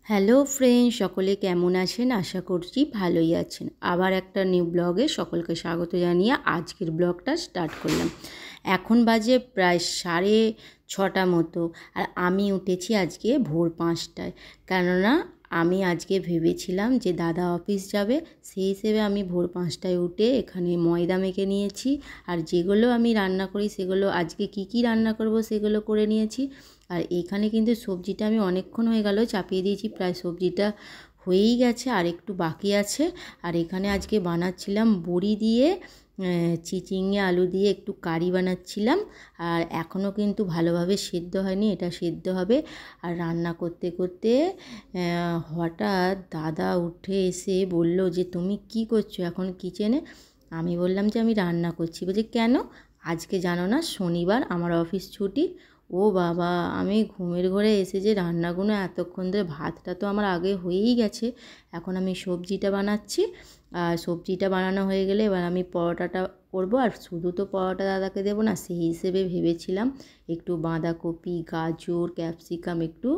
Hello friend, সকলে কেমন আছেন? আশা করছি ভালোই আছেন। আবার একটা নিউ ব্লগে সকলকে স্বাগত জানিয়ে আজকের ব্লগটা স্টার্ট করলাম। এখন বাজে প্রায় 6:30 মতো, আর আমি উঠেছি আজকে ভোর 5টায়। কেননা আমি আজকে ভেবেছিলাম যে দাদা অফিস যাবে, সেই হিসেবে আমি ভোর 5টায় উঠে এখানে ময়দা মেখে নিয়েছি। আর যেগুলো আমি রান্না করি সেগুলো আজকে কি রান্না করব সেগুলো করে নিয়েছি। আর এখানে কিন্তু সবজিটা আমি অনেকক্ষণ হয়ে গেল চাপিয়ে দিয়েছি, প্রায় সবজিটা হয়েই গেছে, আর একটু বাকি আছে। আর এখানে আজকে বানাচ্ছিলাম বড়ি দিয়ে চিচিঙে আলু দিয়ে একটু কারি বানাচ্ছিলাম। আর এখনও কিন্তু ভালোভাবে সেদ্ধ হয়নি, এটা সেদ্ধ হবে। আর রান্না করতে করতে হঠাৎ দাদা উঠে এসে বলল যে তুমি কি করছো এখন কিচেনে? আমি বললাম যে আমি রান্না করছি। বলছে কেন? আজকে জানো না শনিবার, আমার অফিস ছুটি। ও বাবা, আমি ঘুমের ঘরে এসে যে রান্নাগুলো এতক্ষণ ধরে, ভাতটা তো আমার আগে হয়েই গেছে, এখন আমি সবজিটা বানাচ্ছি। আর সবজিটা বানানো হয়ে গেলে এবার আমি পরোটাটা করবো। আর শুধু তো পরোটা দাদাকে দেবো না, সেই হিসেবে ভেবেছিলাম একটু বাঁধাকপি, গাজর, ক্যাপসিকাম একটু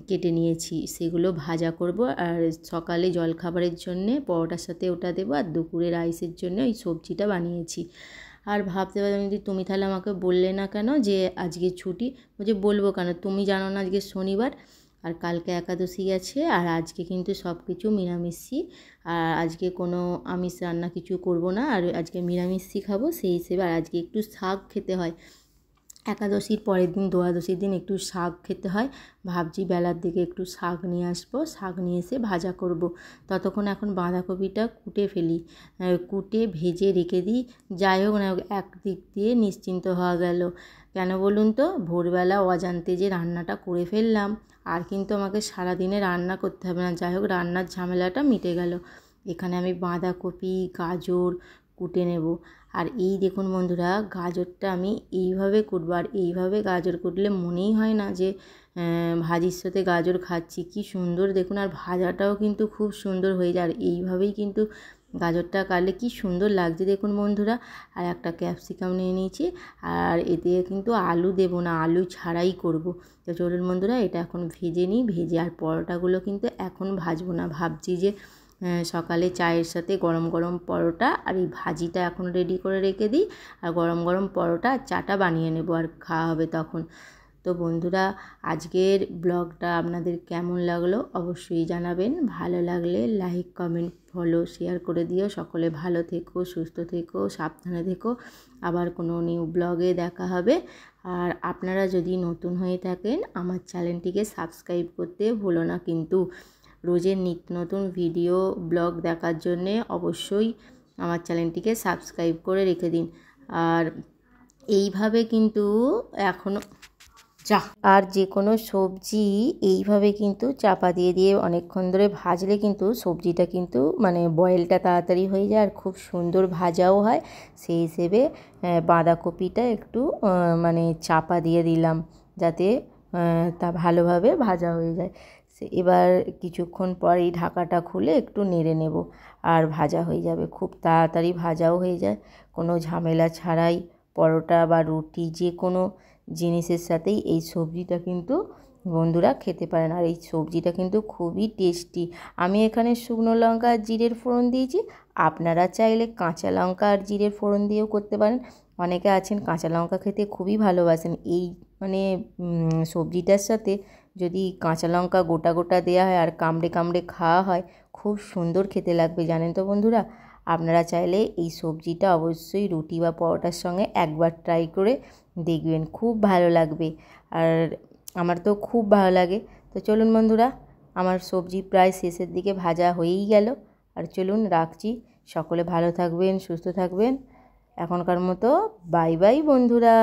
কেটে নিয়েছি, সেগুলো ভাজা করব। আর সকালে জলখাবারের জন্যে পরোটার সাথে ওটা দেবো, আর দুপুরে রাইসের জন্য ওই সবজিটা বানিয়েছি। আর ভাবতে পারলাম যে তুমি তাহলে আমাকে বললে না কেন যে আজকে ছুটি? বলছে বলবো কেন, তুমি জানো না আজকে শনিবার, আর কালকে একাদশী গেছে, আর আজকে কিন্তু সব কিছু নিরামিষই। আর আজকে কোনো আমিষ রান্না কিছু করব না, আর আজকে নিরামিষই খাবো, সেই হিসেবে। আর আজকে একটু শাক খেতে হয়, একাদশীর পরের দিন দ্বাদশীর দিন একটু শাক খেতে হয়। ভাবছি বেলার দিকে একটু শাক নিয়ে আসবো, শাক নিয়ে এসে ভাজা করব। ততক্ষণ এখন বাঁধাকপিটা কুটে ফেলি, কুটে ভেজে রেখে দিই। যাই হোক না, একদিক দিয়ে নিশ্চিন্ত হওয়া গেল। কেন বলুন তো, ভোরবেলা অজান্তে যে রান্নাটা করে ফেললাম, আর কিন্তু আমাকে সারাদিনে রান্না করতে হবে না। যাই হোক, রান্নার ঝামেলাটা মিটে গেল। এখানে আমি বাঁধাকপি, গাজর কুটে নেব। আর এই দেখুন বন্ধুরা, গাজরটা আমি এইভাবে কুটবো। আর এইভাবে গাজর কুটলে মনেই হয় না যে ভাজির সাথে গাজর খাচ্ছি। কি সুন্দর দেখুন, আর ভাজাটাও কিন্তু খুব সুন্দর হয়ে যায়। আর এইভাবেই কিন্তু গাজরটা কাটলে কি সুন্দর লাগছে দেখুন বন্ধুরা। আর একটা ক্যাপসিকাম নিয়ে নিয়েছি, আর এতে কিন্তু আলু দেবো না, আলু ছাড়াই করব। তো চলুন বন্ধুরা, এটা এখন ভেজে নিই। ভেজে আর পরোটাগুলো কিন্তু এখন ভাজবো না, ভাবছি যে সকালে চায়ের সাথে গরম গরম পরোটা আর এই ভাজিটা এখন রেডি করে রেখে দিই, আর গরম গরম পরোটা আর চাটা বানিয়ে নেব, আর খাওয়া হবে তখন। তো বন্ধুরা, আজকের ব্লগটা আপনাদের কেমন লাগলো অবশ্যই জানাবেন। ভালো লাগলে লাইক, কমেন্ট, ফলো, শেয়ার করে দিও। সকলে ভালো থেকো, সুস্থ থেকো, সাবধানে থেকো। আবার কোনো নিউ ব্লগে দেখা হবে। আর আপনারা যদি নতুন হয়ে থাকেন, আমার চ্যানেলটিকে সাবস্ক্রাইব করতে ভুলো না কিন্তু। রোজের নিত্য নতুন ভিডিও ব্লগ দেখার জন্যে অবশ্যই আমার চ্যানেলটিকে সাবস্ক্রাইব করে রেখে দিন। আর এইভাবে কিন্তু এখনও আর যে কোনো সবজি এইভাবে কিন্তু চাপা দিয়ে দিয়ে অনেকক্ষণ ধরে ভাজলে কিন্তু সবজিটা কিন্তু মানে বয়েলটা তাড়াতাড়ি হয়ে যায়, আর খুব সুন্দর ভাজাও হয়। সেই হিসেবে বাঁধাকপিটা একটু মানে চাপা দিয়ে দিলাম, যাতে তা ভালোভাবে ভাজা হয়ে যায়। এবার কিছুক্ষণ পর এই ঢাকাটা খুলে একটু নেড়ে নেব, আর ভাজা হয়ে যাবে। খুব তাড়াতাড়ি ভাজাও হয়ে যায়, কোনো ঝামেলা ছাড়াই। পরোটা বা রুটি যে কোনো জিনিসের সাথেই এই সবজিটা কিন্তু বন্ধুরা খেতে পারেন। আর এই সবজিটা কিন্তু খুবই টেস্টি। আমি এখানে শুকনো লঙ্কা আর জিরের ফোড়ন দিয়েছি, আপনারা চাইলে কাঁচা লঙ্কা আর জিরের ফোড়ন দিয়েও করতে পারেন। অনেকে আছেন কাঁচা লঙ্কা খেতে খুবই ভালোবাসেন, এই মানে সবজিটার সাথে যদি কাঁচা লঙ্কা গোটা গোটা দেওয়া হয় আর কামড়ে কামড়ে খাওয়া হয়, খুব সুন্দর খেতে লাগবে জানেন তো বন্ধুরা। আপনারা চাইলে এই সবজিটা অবশ্যই রুটি বা পরোটার সঙ্গে একবার ট্রাই করে দেখবেন, খুব ভালো লাগবে। আর আমার তো খুব ভালো লাগে। তো চলুন বন্ধুরা, আমার সবজি প্রায় শেষের দিকে ভাজা হয়েই গেল। আর চলুন রাখছি, সকলে ভালো থাকবেন, সুস্থ থাকবেন। এখনকার মতো বাই বাই বন্ধুরা।